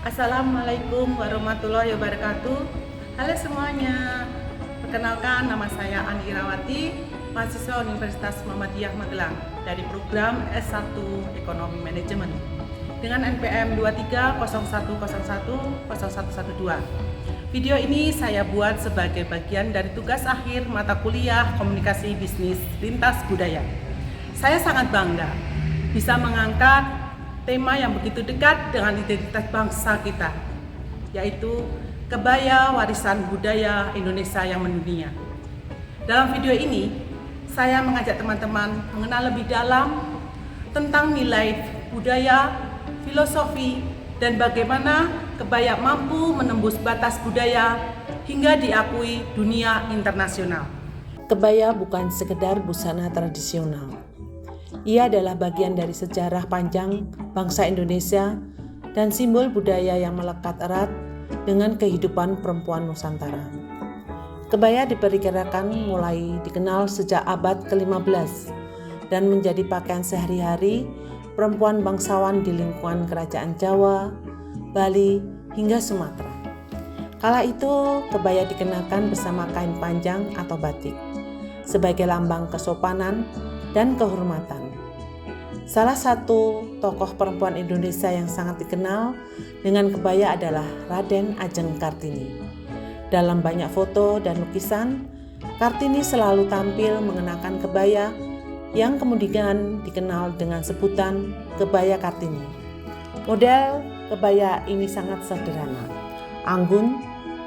Assalamualaikum warahmatullahi wabarakatuh. Halo semuanya. Perkenalkan, nama saya Ani Irawati, mahasiswa Universitas Muhammadiyah Magelang dari program S1 Ekonomi Manajemen dengan NPM 2301010112. Video ini saya buat sebagai bagian dari tugas akhir mata kuliah Komunikasi Bisnis Lintas Budaya. Saya sangat bangga bisa mengangkat tema yang begitu dekat dengan identitas bangsa kita, yaitu kebaya warisan budaya Indonesia yang mendunia. Dalam video ini, saya mengajak teman-teman mengenal lebih dalam tentang nilai budaya, filosofi, dan bagaimana kebaya mampu menembus batas budaya hingga diakui dunia internasional. Kebaya bukan sekedar busana tradisional. Ia adalah bagian dari sejarah panjang bangsa Indonesia dan simbol budaya yang melekat erat dengan kehidupan perempuan Nusantara. Kebaya diperkirakan mulai dikenal sejak abad ke-15 dan menjadi pakaian sehari-hari perempuan bangsawan di lingkungan kerajaan Jawa, Bali, hingga Sumatera. Kala itu, kebaya dikenakan bersama kain panjang atau batik sebagai lambang kesopanan dan kehormatan. Salah satu tokoh perempuan Indonesia yang sangat dikenal dengan kebaya adalah Raden Ajeng Kartini. Dalam banyak foto dan lukisan, Kartini selalu tampil mengenakan kebaya yang kemudian dikenal dengan sebutan kebaya Kartini. Model kebaya ini sangat sederhana, anggun,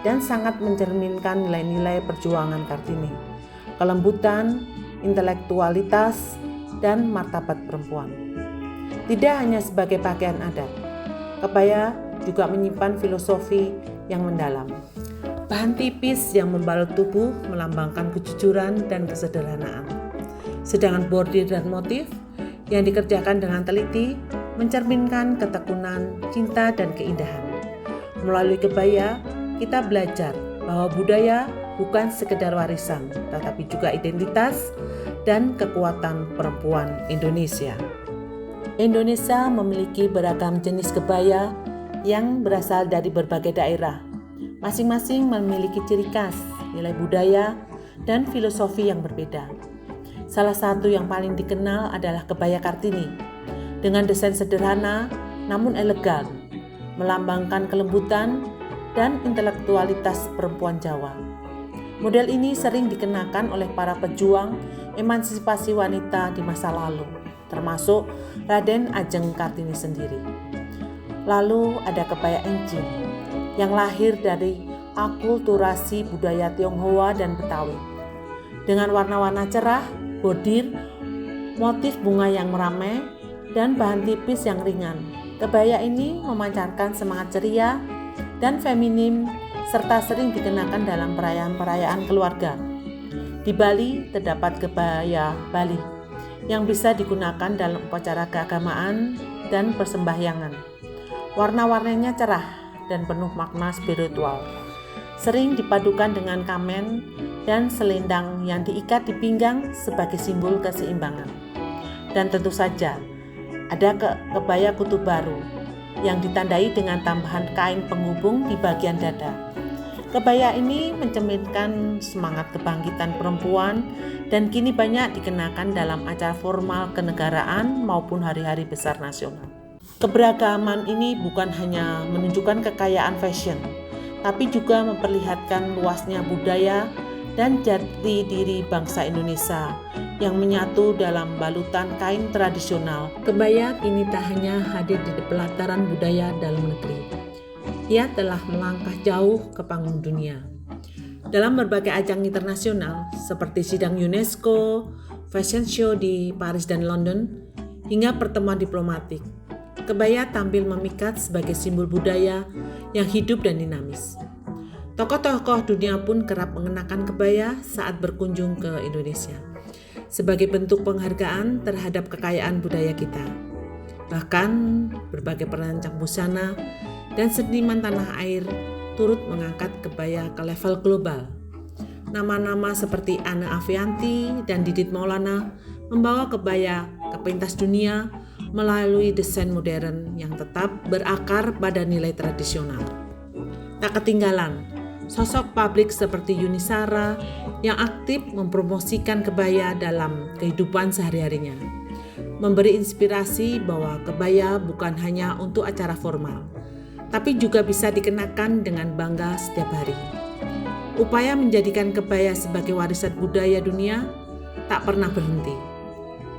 dan sangat mencerminkan nilai-nilai perjuangan Kartini, kelembutan, intelektualitas, dan martabat perempuan. Tidak hanya sebagai pakaian adat, kebaya juga menyimpan filosofi yang mendalam. Bahan tipis yang membalut tubuh melambangkan kejujuran dan kesederhanaan. Sedangkan bordir dan motif yang dikerjakan dengan teliti mencerminkan ketekunan, cinta, dan keindahan. Melalui kebaya, kita belajar bahwa budaya bukan sekedar warisan, tetapi juga identitas dan kekuatan perempuan Indonesia. Indonesia memiliki beragam jenis kebaya yang berasal dari berbagai daerah. Masing-masing memiliki ciri khas, nilai budaya, dan filosofi yang berbeda. Salah satu yang paling dikenal adalah kebaya Kartini, dengan desain sederhana namun elegan, melambangkan kelembutan dan intelektualitas perempuan Jawa. Model ini sering dikenakan oleh para pejuang emansipasi wanita di masa lalu, termasuk Raden Ajeng Kartini sendiri. Lalu ada kebaya encim yang lahir dari akulturasi budaya Tionghoa dan Betawi. Dengan warna-warna cerah, bordir, motif bunga yang meramai, dan bahan tipis yang ringan, kebaya ini memancarkan semangat ceria dan feminim serta sering dikenakan dalam perayaan-perayaan keluarga. Di Bali terdapat kebaya Bali yang bisa digunakan dalam upacara keagamaan dan persembahyangan. Warna-warnanya cerah dan penuh makna spiritual. Sering dipadukan dengan kamen dan selendang yang diikat di pinggang sebagai simbol keseimbangan. Dan tentu saja ada kebaya kutub baru yang ditandai dengan tambahan kain penghubung di bagian dada. Kebaya ini mencerminkan semangat kebangkitan perempuan dan kini banyak dikenakan dalam acara formal kenegaraan maupun hari-hari besar nasional. Keberagaman ini bukan hanya menunjukkan kekayaan fashion, tapi juga memperlihatkan luasnya budaya dan jati diri bangsa Indonesia yang menyatu dalam balutan kain tradisional. Kebaya kini tak hanya hadir di pelataran budaya dalam negeri. Ia telah melangkah jauh ke panggung dunia. Dalam berbagai ajang internasional seperti sidang UNESCO, fashion show di Paris dan London, hingga pertemuan diplomatik, kebaya tampil memikat sebagai simbol budaya yang hidup dan dinamis. Tokoh-tokoh dunia pun kerap mengenakan kebaya saat berkunjung ke Indonesia, sebagai bentuk penghargaan terhadap kekayaan budaya kita. Bahkan berbagai perancang busana dan seniman tanah air turut mengangkat kebaya ke level global. Nama-nama seperti Anne Avianti dan Didit Maulana membawa kebaya ke pentas dunia melalui desain modern yang tetap berakar pada nilai tradisional. Tak ketinggalan, sosok publik seperti Yuni Shara yang aktif mempromosikan kebaya dalam kehidupan sehari-harinya, memberi inspirasi bahwa kebaya bukan hanya untuk acara formal, tapi juga bisa dikenakan dengan bangga setiap hari. Upaya menjadikan kebaya sebagai warisan budaya dunia tak pernah berhenti.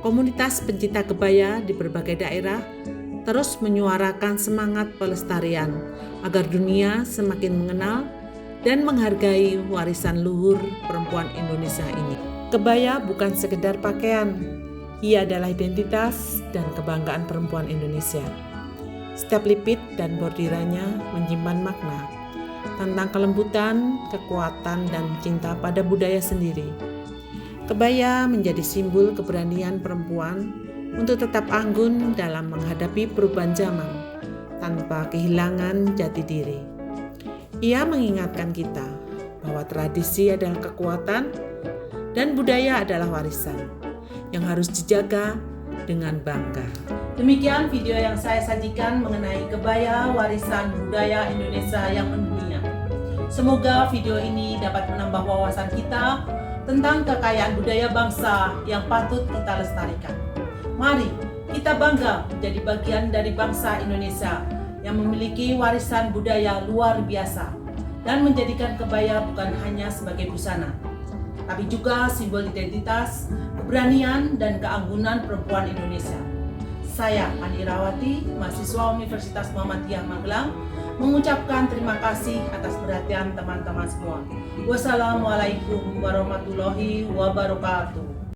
Komunitas pencinta kebaya di berbagai daerah terus menyuarakan semangat pelestarian agar dunia semakin mengenal dan menghargai warisan luhur perempuan Indonesia ini. Kebaya bukan sekedar pakaian, ia adalah identitas dan kebanggaan perempuan Indonesia. Setiap lipit dan bordirannya menyimpan makna tentang kelembutan, kekuatan, dan cinta pada budaya sendiri. Kebaya menjadi simbol keberanian perempuan untuk tetap anggun dalam menghadapi perubahan zaman tanpa kehilangan jati diri. Ia mengingatkan kita bahwa tradisi adalah kekuatan dan budaya adalah warisan yang harus dijaga dengan bangga. Demikian video yang saya sajikan mengenai kebaya warisan budaya Indonesia yang mendunia. Semoga video ini dapat menambah wawasan kita tentang kekayaan budaya bangsa yang patut kita lestarikan. Mari kita bangga menjadi bagian dari bangsa Indonesia yang memiliki warisan budaya luar biasa dan menjadikan kebaya bukan hanya sebagai busana, tapi juga simbol identitas, keberanian, dan keanggunan perempuan Indonesia. Saya, Ani Rawati, mahasiswa Universitas Muhammadiyah Magelang, mengucapkan terima kasih atas perhatian teman-teman semua. Wassalamualaikum warahmatullahi wabarakatuh.